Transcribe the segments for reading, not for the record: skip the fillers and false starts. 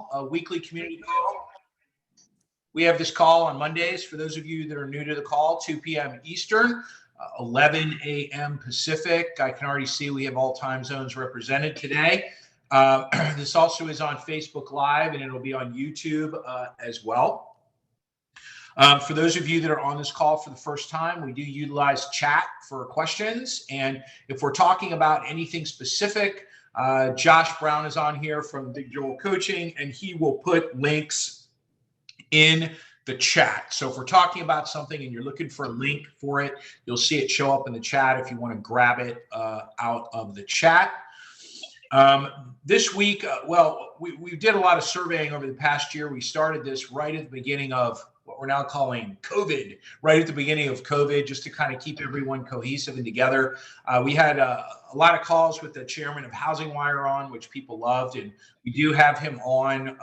call, a weekly community call. We have this call on Mondays. For those of you that are new to the call, 2 p.m. Eastern, 11 a.m. Pacific. I can already see we have all time zones represented today. This also is on Facebook Live, and it'll be on YouTube as well. For those of you that are on this call for the first time, we do utilize chat for questions. And if we're talking about anything specific, Josh Brown is on here from bigJOEL Coaching, and he will put links in the chat. So if we're talking about something and you're looking for a link for it, you'll see it show up in the chat if you want to grab it out of the chat. This week, we did a lot of surveying over the past year. We started this right at the beginning of what we're now calling COVID, right at the beginning of COVID, just to kind of keep everyone cohesive and together. We had a lot of calls with the chairman of Housing Wire on, which people loved, and we do have him on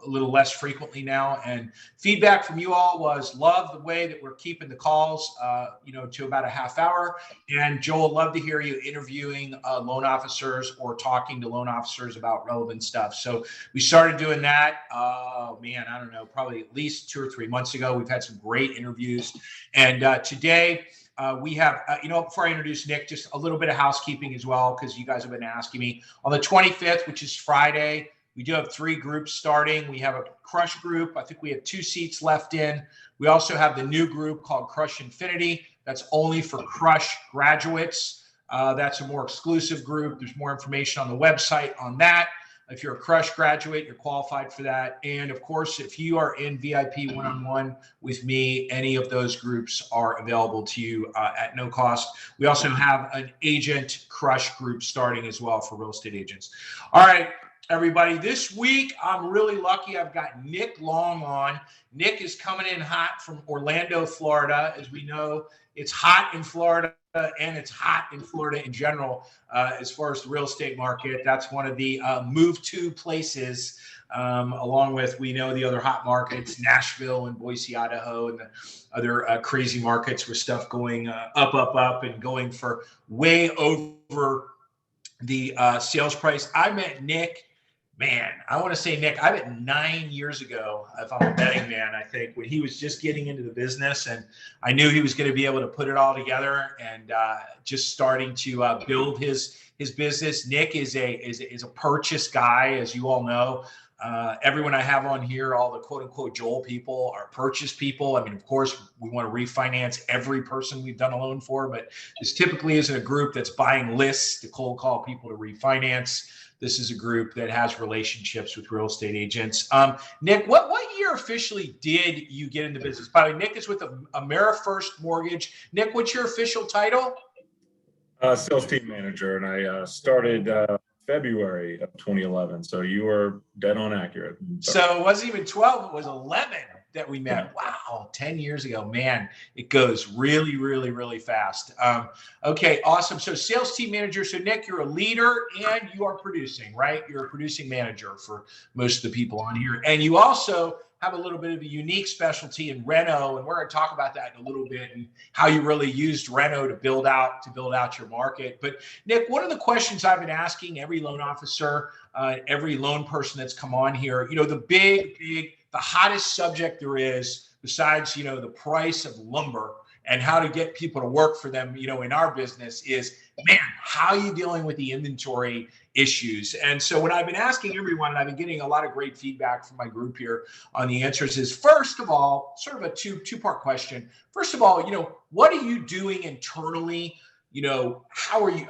a little less frequently now. And feedback from you all was love the way that we're keeping the calls, to about a half hour. And Joel, love to hear you interviewing loan officers or talking to loan officers about relevant stuff. So we started doing that. I don't know, probably at least 2 or 3 months ago. We've had some great interviews. And today we have, before I introduce Nick, just a little bit of housekeeping as well, because you guys have been asking me. On the 25th, which is Friday, we do have 3 groups starting. We have a Crush group. I think we have 2 seats left in. We also have the new group called Crush Infinity. That's only for Crush graduates. That's a more exclusive group. There's more information on the website on that. If you're a Crush graduate, you're qualified for that. And of course, if you are in VIP one-on-one with me, any of those groups are available to you at no cost. We also have an agent Crush group starting as well for real estate agents. All right. Everybody, this week, I'm really lucky. I've got Nick Long on. Nick is coming in hot from Orlando, Florida. As we know, it's hot in Florida, and it's hot in Florida in general as far as the real estate market. That's one of the move-to places, along with, we know, the other hot markets, Nashville and Boise, Idaho, and the other crazy markets with stuff going up, and going for way over the sales price. I met Nick. Man, I want to say Nick, I bet 9 years ago, if I'm a betting man, I think, when he was just getting into the business, and I knew he was going to be able to put it all together and just starting to build his business. Nick is a purchase guy, as you all know. Everyone I have on here, all the quote unquote Joel people, are purchase people. I mean, of course, we want to refinance every person we've done a loan for, but this typically isn't a group that's buying lists to cold call people to refinance. This is a group that has relationships with real estate agents. Nick, what year officially did you get into business? By the way, Nick is with Amerifirst Mortgage. Nick, what's your official title? Sales team manager, and I started February of 2011. So you were dead on accurate. So it wasn't even 12, it was 11 that we met. Wow, 10 years ago. Man, it goes really, really, really fast. Okay, awesome. So sales team manager. So Nick, you're a leader and you are producing, right? You're a producing manager for most of the people on here. And you also have a little bit of a unique specialty in reno, and we're going to talk about that in a little bit and how you really used reno to build out your market. But Nick, one of the questions I've been asking every loan officer, every loan person that's come on here, the hottest subject there is, besides the price of lumber and how to get people to work for them, in our business, is, man, how are you dealing with the inventory issues? And so what I've been asking everyone, and I've been getting a lot of great feedback from my group here on the answers, is, first of all, sort of a two-part question. First of all, what are you doing internally? How are you,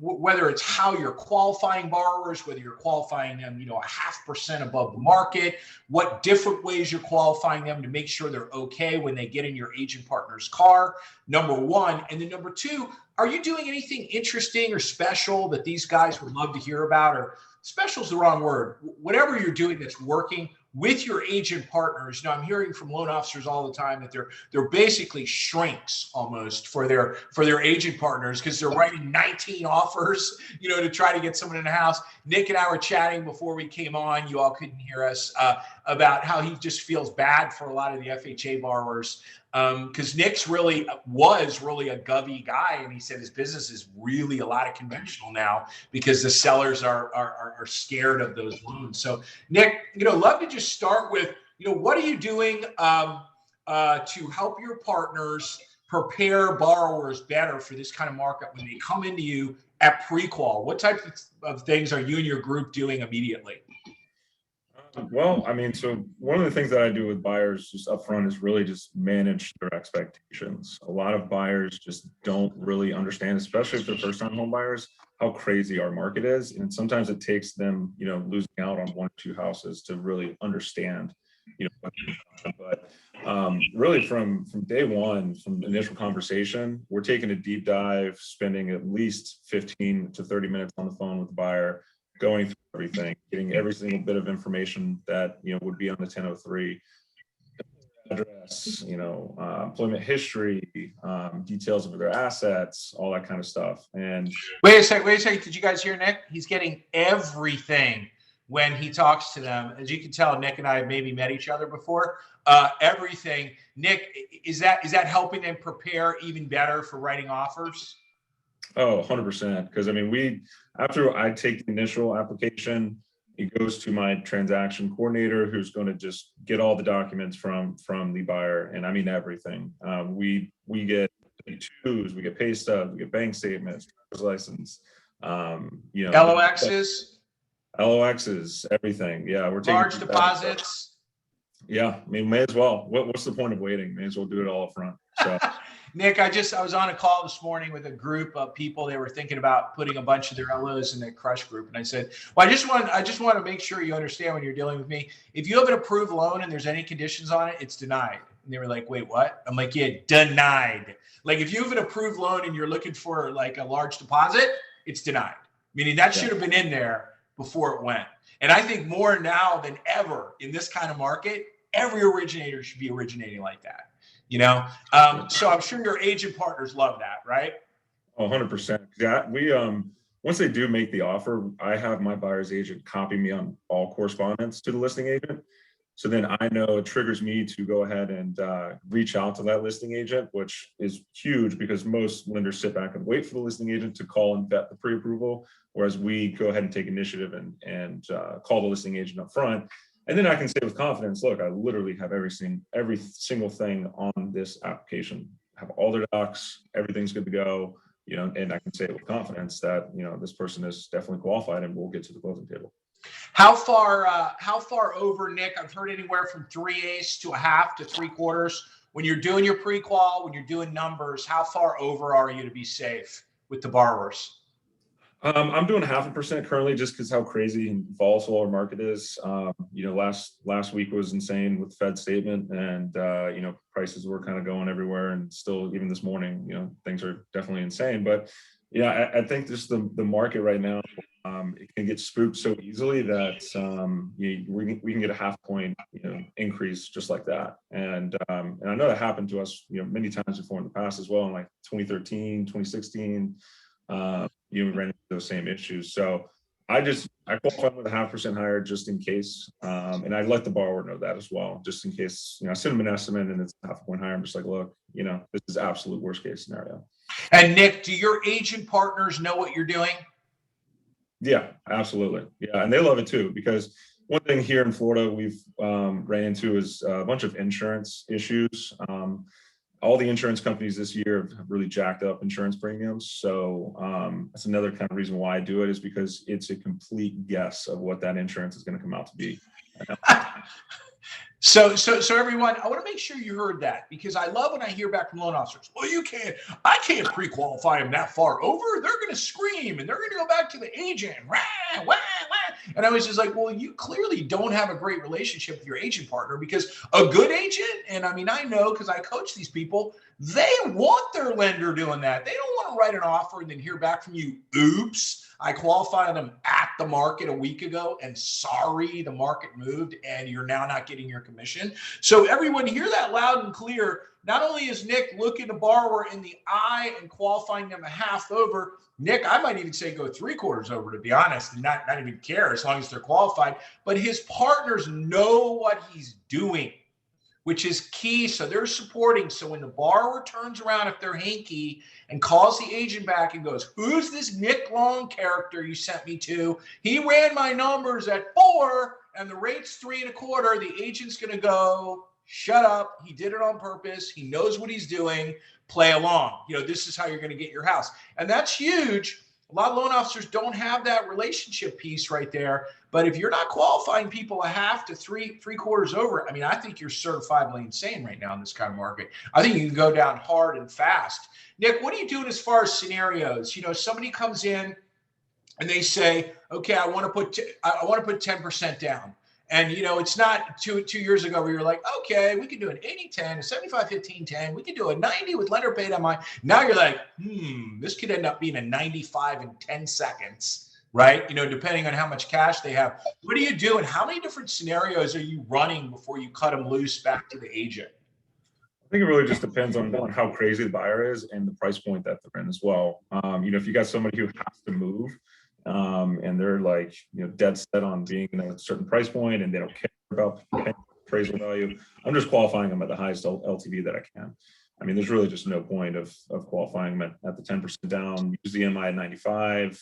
whether it's how you're qualifying borrowers, whether you're qualifying them, 0.5% above the market, what different ways you're qualifying them to make sure they're okay when they get in your agent partner's car, number one. And then number two, are you doing anything interesting or special that these guys would love to hear about? Or special is the wrong word. Whatever you're doing that's working, with your agent partners. I'm hearing from loan officers all the time that they're basically shrinks almost for their agent partners, because they're writing 19 offers, to try to get someone in the house. Nick and I were chatting before we came on. You all couldn't hear us, about how he just feels bad for a lot of the FHA borrowers. Because Nick's was really a govy guy, and he said his business is really a lot of conventional now because the sellers are scared of those loans. So Nick, love to just start with, what are you doing to help your partners prepare borrowers better for this kind of market when they come into you at pre-qual? What types of things are you and your group doing immediately? Well, so one of the things that I do with buyers just upfront is really just manage their expectations. A lot of buyers just don't really understand, especially if they're first-time home buyers, how crazy our market is. And sometimes it takes them, losing out on 1 or 2 houses to really understand, but really from day one, from the initial conversation, we're taking a deep dive, spending at least 15 to 30 minutes on the phone with the buyer, going through everything, getting every single bit of information that would be on the 1003, address, employment history, details of their assets, all that kind of stuff. And wait a second. Did you guys hear Nick? He's getting everything when he talks to them. As you can tell, Nick and I have maybe met each other before. Everything. Nick, is that helping them prepare even better for writing offers? Oh, 100%. Because after I take the initial application, it goes to my transaction coordinator, who's going to just get all the documents from the buyer, and everything. We get W-2s, we get pay stubs, we get bank statements, driver's license, LOXs, everything. Yeah, we're taking large deposits. Yeah, may as well. What's the point of waiting? May as well do it all up front. So. Nick, I was on a call this morning with a group of people. They were thinking about putting a bunch of their LOs in their crush group. And I said, well, I just want to make sure you understand when you're dealing with me, if you have an approved loan and there's any conditions on it, it's denied. And they were like, wait, what? I'm like, yeah, denied. Like if you have an approved loan and you're looking for like a large deposit, it's denied. Meaning that should have been in there before it went. And I think more now than ever in this kind of market, every originator should be originating like that. So I'm sure your agent partners love that, right? Oh, 100%. Yeah, we once they do make the offer, I have my buyer's agent copy me on all correspondence to the listing agent. So then I know it triggers me to go ahead and reach out to that listing agent, which is huge because most lenders sit back and wait for the listing agent to call and vet the pre-approval, whereas we go ahead and take initiative and call the listing agent up front. And then I can say with confidence, look, I literally have every single thing on this application, have all their docs, everything's good to go, and I can say with confidence that, this person is definitely qualified and we'll get to the closing table. How far over, Nick? I've heard anywhere from 3/8 to a half to 3/4. When you're doing your pre-qual, when you're doing numbers, how far over are you to be safe with the borrowers? I'm doing 0.5% currently, just because how crazy and volatile our market is. Last week was insane with the Fed statement, and prices were kind of going everywhere, and still even this morning, things are definitely insane. But yeah, I think just the market right now, it can get spooked so easily that we can get a 0.5 point increase just like that. And I know that happened to us many times before in the past as well, in like 2013, 2016. We ran into those same issues. So I qualify with a 0.5% higher just in case. And I let the borrower know that as well, just in case, I send them an estimate and it's 0.5 point higher. I'm just like, look, this is absolute worst case scenario. And Nick, do your agent partners know what you're doing? Yeah, absolutely. Yeah. And they love it too, because one thing here in Florida we've ran into is a bunch of insurance issues. All the insurance companies this year have really jacked up insurance premiums. So that's another kind of reason why I do it, is because it's a complete guess of what that insurance is going to come out to be. So everyone, I want to make sure you heard that, because I love when I hear back from loan officers. Well, I can't pre-qualify them that far over. They're going to scream and they're going to go back to the agent. Wah, wah, wah. And I was just like, well, you clearly don't have a great relationship with your agent partner, because a good agent, and I mean, I know because I coach these people, they want their lender doing that. They don't want to write an offer and then hear back from you. Oops. I qualified them at the market a week ago, and sorry, the market moved and you're now not getting your commission. So everyone hear that loud and clear. Not only is Nick looking the borrower in the eye and qualifying them a half over, Nick, I might even say go 3/4 over, to be honest, and not even care as long as they're qualified, but his partners know what he's doing, which is key. So they're supporting. So when the borrower turns around, if they're hanky, and calls the agent back and goes, who's this Nick Long character you sent me to? He ran my numbers at 4 and the rate's 3.25. The agent's going to go, shut up. He did it on purpose. He knows what he's doing. Play along. This is how you're going to get your house. And that's huge. A lot of loan officers don't have that relationship piece right there. But if you're not qualifying people a half to 3/4 over, I mean, I think you're certifiably insane right now in this kind of market. I think you can go down hard and fast. Nick, what are you doing as far as scenarios? Somebody comes in and they say, okay, I want to put 10% down. And, it's not two years ago where you're like, okay, we can do an 80-10, a 75-15-10. We can do a 90 with lender paid MI. Now you're like, this could end up being a 95 in 10 seconds, right? Depending on how much cash they have. What do you do? And how many different scenarios are you running before you cut them loose back to the agent? I think it really just depends on how crazy the buyer is and the price point that they're in as well. If you got somebody who has to move, and they're like, dead set on being in a certain price point and they don't care about appraisal value, I'm just qualifying them at the highest LTV that I can. I mean, there's really just no point of qualifying them at the 10% down. Use the MI at 95,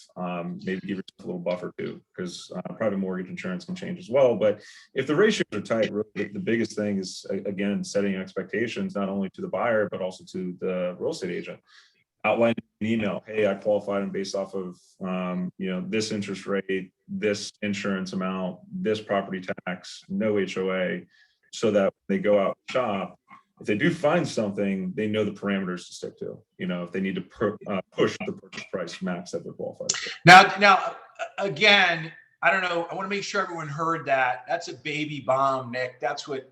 maybe give yourself a little buffer too, because private mortgage insurance can change as well. But if the ratios are tight, really, the biggest thing is, again, setting expectations, not only to the buyer, but also to the real estate agent. Outline an email, hey, I qualified them based off of, this interest rate, this insurance amount, this property tax, no HOA, so that when they go out and shop, if they do find something, they know the parameters to stick to. If they need to push the purchase price max that they're qualified for. Now, again, I don't know. I want to make sure everyone heard that. That's a baby bomb, Nick. That's what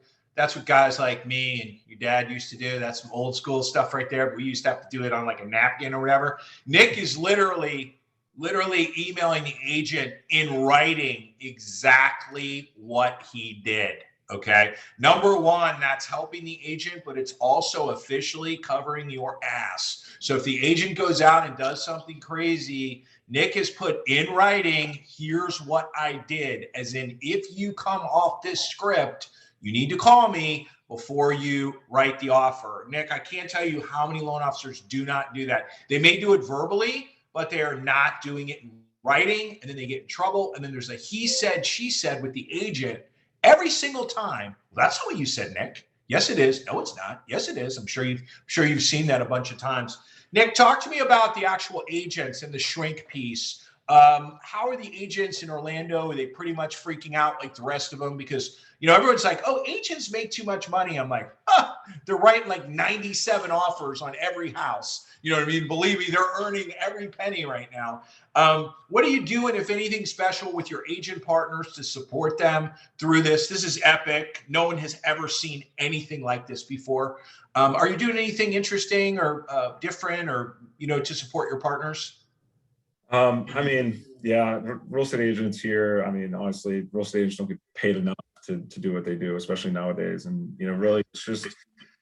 guys like me and your dad used to do. That's some old school stuff right there. But we used to have to do it on like a napkin or whatever. Nick is literally emailing the agent in writing exactly what he did. Okay. Number one, that's helping the agent, but it's also officially covering your ass. So if the agent goes out and does something crazy, Nick has put in writing, here's what I did. As in, if you come off this script, you need to call me before you write the offer. Nick, I can't tell you how many loan officers do not do that. They may do it verbally, but they are not doing it in writing, and then they get in trouble. And then there's a he said, she said with the agent every single time. Well, that's not what you said, Nick. Yes, it is. No, it's not. Yes, it is. I'm sure you've seen that a bunch of times. Nick, talk to me about the actual agents and the shrink piece. How are the agents in Orlando? Are they pretty much freaking out like the rest of them? Because, everyone's like, oh, agents make too much money. I'm like, they're writing like 97 offers on every house. You know what I mean? Believe me, they're earning every penny right now. What are you doing, if anything, special with your agent partners to support them through this? This is epic. No one has ever seen anything like this before. Are you doing anything interesting or different or, to support your partners? Real estate agents here, honestly, real estate agents don't get paid enough to do what they do, especially nowadays. And, really, it's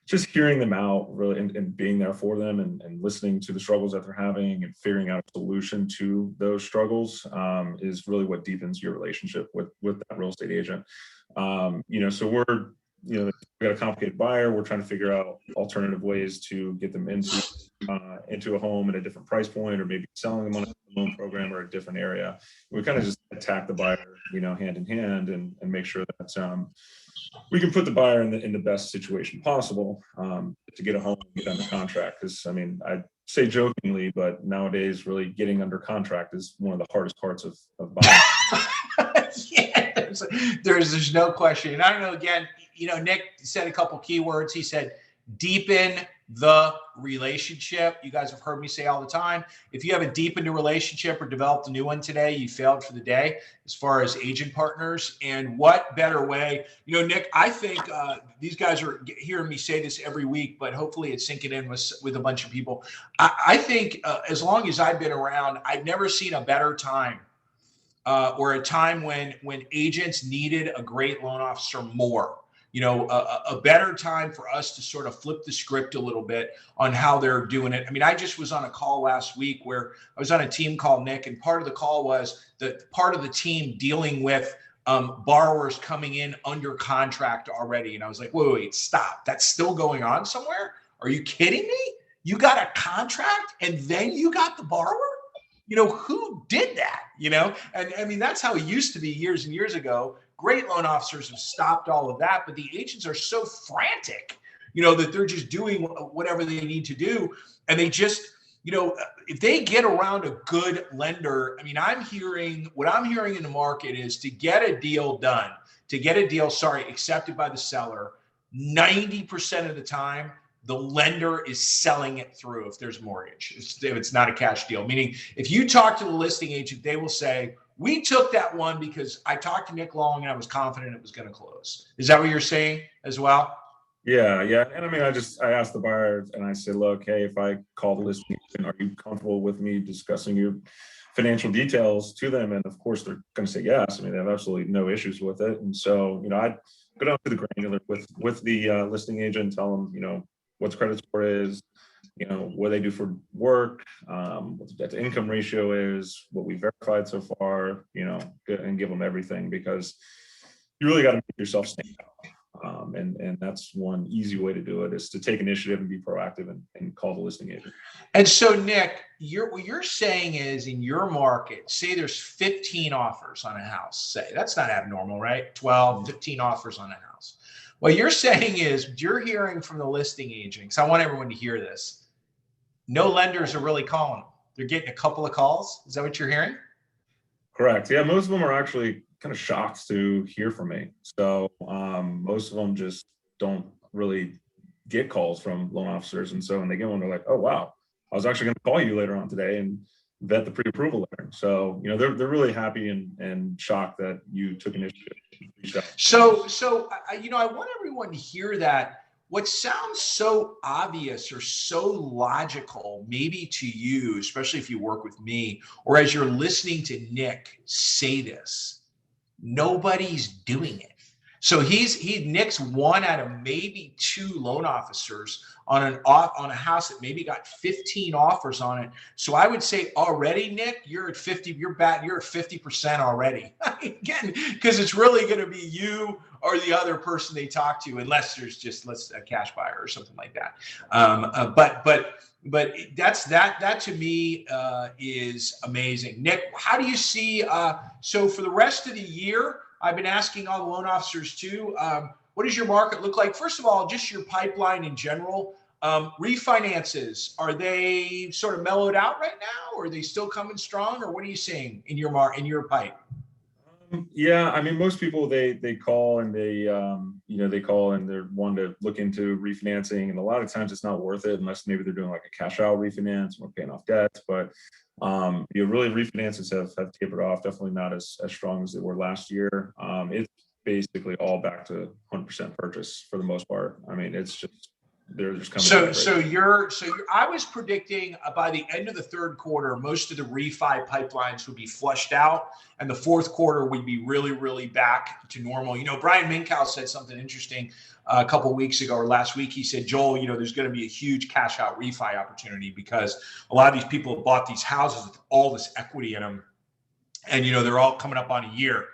just hearing them out, really, and being there for them and listening to the struggles that they're having and figuring out a solution to those struggles is really what deepens your relationship with that real estate agent. So we're, we got a complicated buyer. We're trying to figure out alternative ways to get them into a home at a different price point, or maybe selling them on a loan program or a different area. We kind of just attack the buyer, hand in hand, and make sure that we can put the buyer in the best situation possible to get a home and get under contract. Because I say jokingly, but nowadays, really getting under contract is one of the hardest parts of buying. Yeah, there's no question. And I don't know, again, Nick said a couple keywords. He said, deepen the relationship. You guys have heard me say all the time, if you haven't deepened a relationship or developed a new one today, you failed for the day as far as agent partners. And what better way, Nick, I think these guys are hearing me say this every week, but hopefully it's sinking in with a bunch of people. I think as long as I've been around, I've never seen a better time or a time when agents needed a great loan officer more. A better time for us to sort of flip the script a little bit on how they're doing it. I mean, I just was on a call last week where I was on a team call, Nick, and part of the call was that part of the team dealing with borrowers coming in under contract already. And I was like, wait, stop. That's still going on somewhere? Are you kidding me? You got a contract and then you got the borrower? Who did that? And I mean, that's how it used to be years and years ago. Great loan officers have stopped all of that, but the agents are so frantic, that they're just doing whatever they need to do. And they just, if they get around a good lender, I mean, what I'm hearing in the market is to get a deal done, accepted by the seller, 90% of the time, the lender is selling it through if there's mortgage, if it's not a cash deal. Meaning, if you talk to the listing agent, they will say, we took that one because I talked to Nick Long and I was confident it was going to close. Is that what you're saying as well? Yeah. And I mean, I asked the buyer and I said, look, hey, if I call the listing agent, are you comfortable with me discussing your financial details to them? And of course, they're going to say yes. I mean, they have absolutely no issues with it. And so, I go down to the granular with the listing agent, tell them, what the credit score is, what they do for work, what the debt to income ratio is, what we verified so far, and give them everything, because you really got to make yourself stand out. And that's one easy way to do it, is to take initiative and be proactive and call the listing agent. And so, Nick, what you're saying is, in your market, say there's 15 offers on a house, say that's not abnormal, right? 12, 15 offers on a house. What you're saying is, you're hearing from the listing agents, I want everyone to hear this, no lenders are really calling them. They're getting a couple of calls. Is that what you're hearing? Correct. Yeah, most of them are actually kind of shocked to hear from me. So most of them just don't really get calls from loan officers. And so when they get one, they're like, oh, wow, I was actually going to call you later on today and vet the pre-approval letter. So, they're really happy and shocked that you took initiative. So I want everyone to hear that. What sounds so obvious or so logical, maybe to you, especially if you work with me, or as you're listening to Nick say this, nobody's doing it. So Nick's one out of maybe 2 loan officers on a house that maybe got 15 offers on it. So I would say already, Nick, you're at 50. You're at 50% already. Again, because it's really going to be you or the other person they talk to, unless there's just a cash buyer or something like that. But that to me is amazing. Nick, how do you see? So for the rest of the year, I've been asking all the loan officers too, what does your market look like? First of all, just your pipeline in general. Refinances, are they sort of mellowed out right now, or are they still coming strong, or what are you seeing in your pipe? Yeah, I mean, most people they call and they call and they're wanting to look into refinancing, and a lot of times it's not worth it unless maybe they're doing like a cash out refinance or paying off debts. But really refinances have tapered off, definitely not as strong as they were last year. It's basically all back to 100% purchase for the most part. I mean, it's just they're just coming. I was predicting by the end of the third quarter, most of the refi pipelines would be flushed out, and the fourth quarter would be really, really back to normal. Brian Minkow said something interesting a couple of weeks ago or last week. He said, Joel, there's going to be a huge cash out refi opportunity because a lot of these people have bought these houses with all this equity in them, and they're all coming up on a year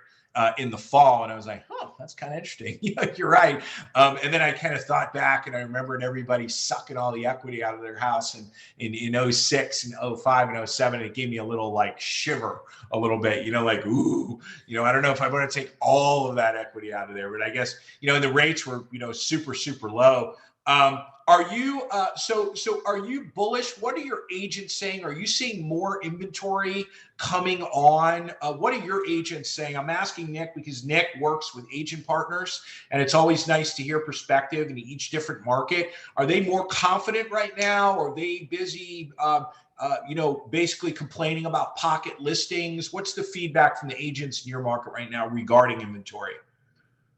in the fall. And I was like, that's kind of interesting. You're right. And then I kind of thought back, and I remembered everybody sucking all the equity out of their house in 06 and 05 and 07. It gave me a little shiver a little bit, like, ooh, I don't know if I want to take all of that equity out of there, but I guess, and the rates were, super, super low. Are you so are you bullish? What are your agents saying? Are you seeing more inventory coming on? What are your agents saying? I'm asking Nick because Nick works with agent partners, and it's always nice to hear perspective in each different market. Are they more confident right now? Or are they busy, basically complaining about pocket listings? What's the feedback from the agents in your market right now regarding inventory?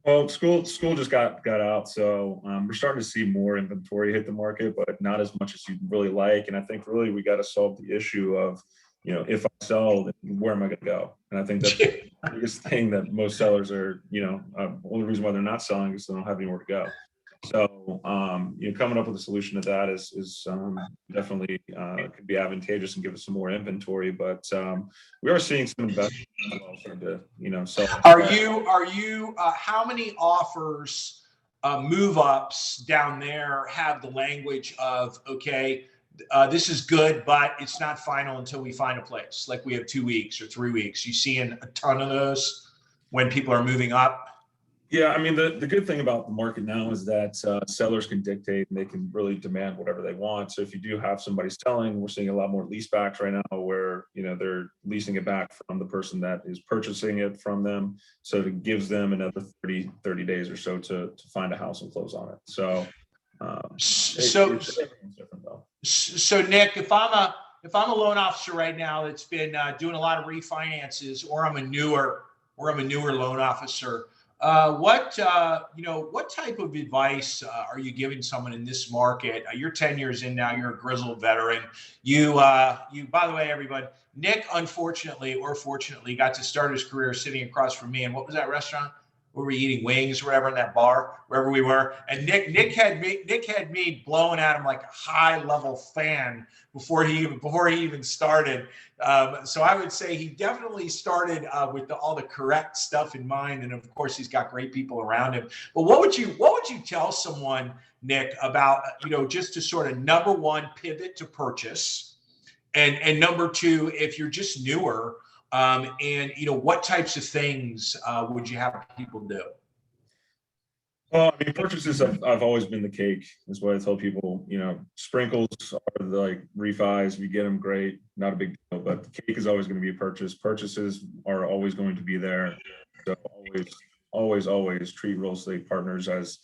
Well, school just got out, so we're starting to see more inventory hit the market, but not as much as you'd really like. And I think really we got to solve the issue of, if I sell, then where am I going to go? And I think that's the biggest thing that most sellers are, only reason why they're not selling is they don't have anywhere to go. So, coming up with a solution to that is definitely could be advantageous and give us some more inventory. But we are seeing some investors starting to, sell. Are you? How many offers, move ups down there have the language of, okay, this is good, but it's not final until we find a place. Like we have 2 weeks or 3 weeks. You seeing a ton of those when people are moving up? Yeah, I mean, the good thing about the market now is that sellers can dictate and they can really demand whatever they want. So if you do have somebody selling, we're seeing a lot more lease backs right now where, they're leasing it back from the person that is purchasing it from them. So it gives them another 30 days or so to find a house and close on it. So, it's different though. So Nick, if I'm a loan officer right now that's been doing a lot of refinances, or I'm a newer loan officer, what type of advice are you giving someone in this market? You're 10 years in now. You're a grizzled veteran. You, by the way, everybody, Nick, unfortunately or fortunately, got to start his career sitting across from me. And what was that restaurant? We were eating wings or whatever in that bar, wherever we were. And Nick had me blowing at him like a high level fan before he even started. So I would say he definitely started with all the correct stuff in mind, and of course he's got great people around him. But what would you tell someone, Nick, about just to sort of, number one, pivot to purchase, and number two, if you're just newer, and what types of things would you have people do? Well, I mean, purchases I've always been the cake, is what I tell people. Sprinkles are like refis. If you get them, great, not a big deal. But the cake is always going to be a purchase. Purchases are always going to be there. So always treat real estate partners as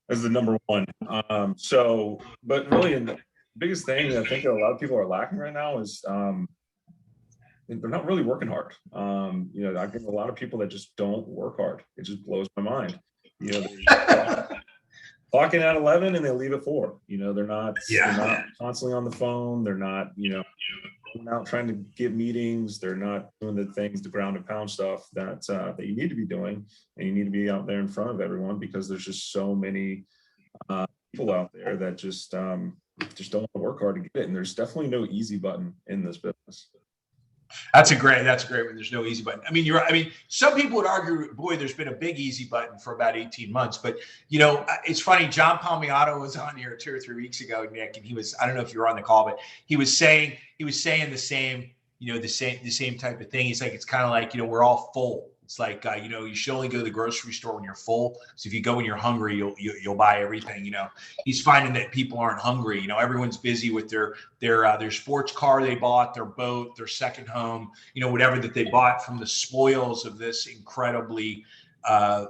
the number one. But really, the biggest thing that I think that a lot of people are lacking right now is they're not really working hard. I get a lot of people that just don't work hard. It just blows my mind. They're clocking at 11 and they leave at 4. They're not constantly on the phone. They're not, going out trying to get meetings. They're not doing the things, the ground and pound stuff that you need to be doing, and you need to be out there in front of everyone, because there's just so many people out there that just don't want to work hard to get it. And there's definitely no easy button in this business. That's a great one. There's no easy button. I mean, some people would argue, boy, there's been a big easy button for about 18 months. But, it's funny. John Palmiotto was on here 2 or 3 weeks ago, Nick, and he was, I don't know if you were on the call, but he was saying the same, the same type of thing. He's like, it's kind of like, we're all full. It's like, you should only go to the grocery store when you're full. So if you go when you're hungry, you'll buy everything. He's finding that people aren't hungry. Everyone's busy with their sports car they bought, their boat, their second home, whatever that they bought from the spoils of this incredibly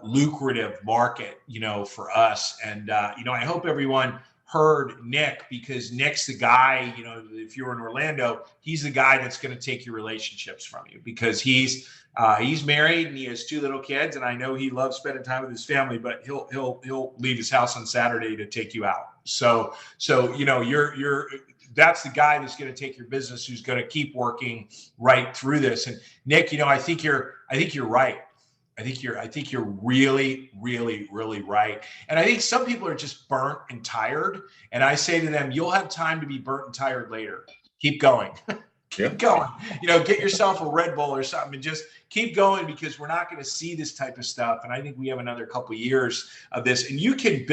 lucrative market, for us. And, I hope everyone heard Nick, because Nick's the guy, if you're in Orlando, he's the guy that's going to take your relationships from you, because he's married and he has 2 little kids, and I know he loves spending time with his family, but he'll leave his house on Saturday to take you out. So you're that's the guy that's going to take your business, who's going to keep working right through this. And Nick, I think you're right. I think you're really, really, really right. And I think some people are just burnt and tired. And I say to them, you'll have time to be burnt and tired later. Keep going. Keep going. Get yourself a Red Bull or something and just keep going, because we're not going to see this type of stuff. And I think we have another couple of years of this. And you can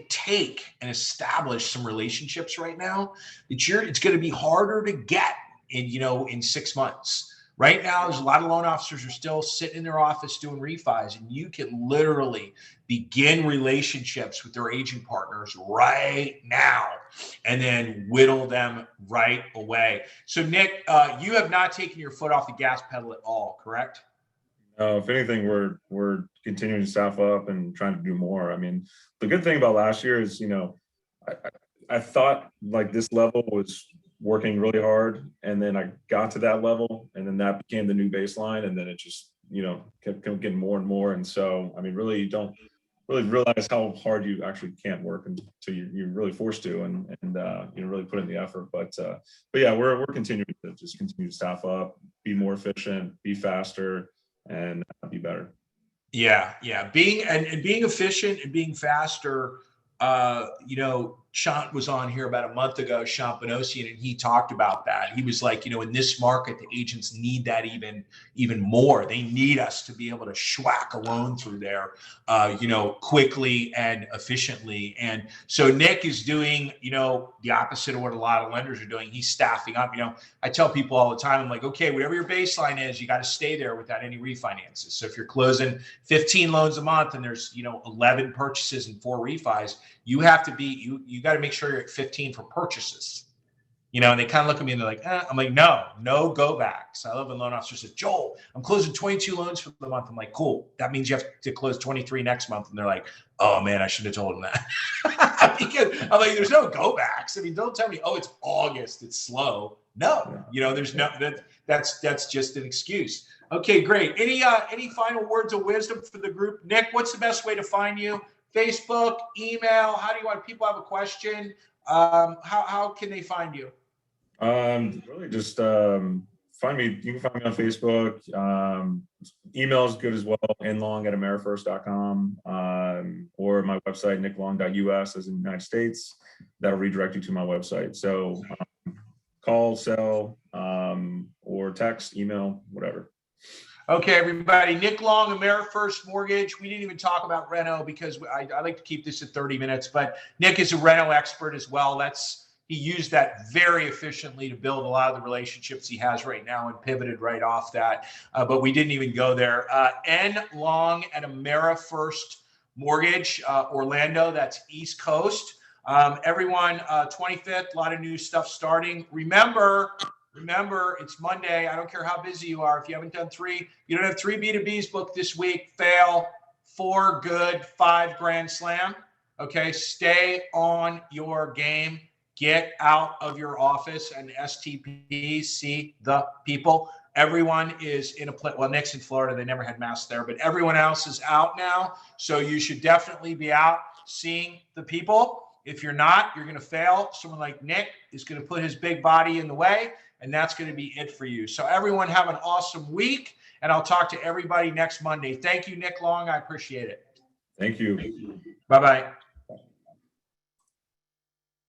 take and establish some relationships right now that it's going to be harder to get in 6 months. Right now, there's a lot of loan officers are still sitting in their office doing refis, and you can literally begin relationships with their agent partners right now and then whittle them right away. So, Nick, you have not taken your foot off the gas pedal at all, correct? If anything, we're continuing to staff up and trying to do more. I mean, the good thing about last year is, I thought like this level was working really hard, and then I got to that level, and then that became the new baseline, and then it just kept getting more and more. And so, I mean, really, you don't really realize how hard you actually can't work until you're really forced to, and really put in the effort. But yeah, we're continuing to just continue to staff up, be more efficient, be faster, and be better. Yeah, being efficient and being faster. Sean was on here about a month ago, Sean Benosian, and he talked about that. He was like, in this market, the agents need that even more. They need us to be able to schwack a loan through there, quickly and efficiently. And so Nick is doing, the opposite of what a lot of lenders are doing. He's staffing up. I tell people all the time, I'm like, okay, whatever your baseline is, you got to stay there without any refinances. So if you're closing 15 loans a month and there's 11 purchases and 4 refis, you have to be you got to make sure you're at 15 for purchases. And they kind of look at me and they're like, I'm like, no go backs. I love when loan officers say, Joel, I'm closing 22 loans for the month. I'm like, cool. That means you have to close 23 next month. And they're like, oh man, I should have told them that. Because I'm like, there's no go backs. I mean, don't tell me, oh, it's August, it's slow. No, there's no, that's just an excuse. Okay, great. Any final words of wisdom for the group? Nick, what's the best way to find you? Facebook, email? How do you want people have a question? How can they find you? Really just find me. You can find me on Facebook. Email is good as well. nlong@amerifirst.com, or my website nicklong.us as in the United States. That'll redirect you to my website. So call, sell, or text, email, whatever. Okay, everybody. Nick Long, Amerifirst Mortgage. We didn't even talk about reno because I like to keep this at 30 minutes, but Nick is a reno expert as well. He used that very efficiently to build a lot of the relationships he has right now and pivoted right off that. But we didn't even go there. N Long at Amerifirst Mortgage, Orlando. That's East Coast. Everyone, 25th, a lot of new stuff starting. Remember, it's Monday. I don't care how busy you are. If you haven't done 3, you don't have 3 B2Bs booked this week, fail, 4 good, 5 grand slam. Okay, stay on your game. Get out of your office and STP, see the people. Everyone is in a place. Well, Nick's in Florida. They never had masks there, but everyone else is out now. So you should definitely be out seeing the people. If you're not, you're going to fail. Someone like Nick is going to put his big body in the way, and that's going to be it for you. So everyone have an awesome week, and I'll talk to everybody next Monday. Thank you, Nick Long. I appreciate it. Thank you. Bye-bye.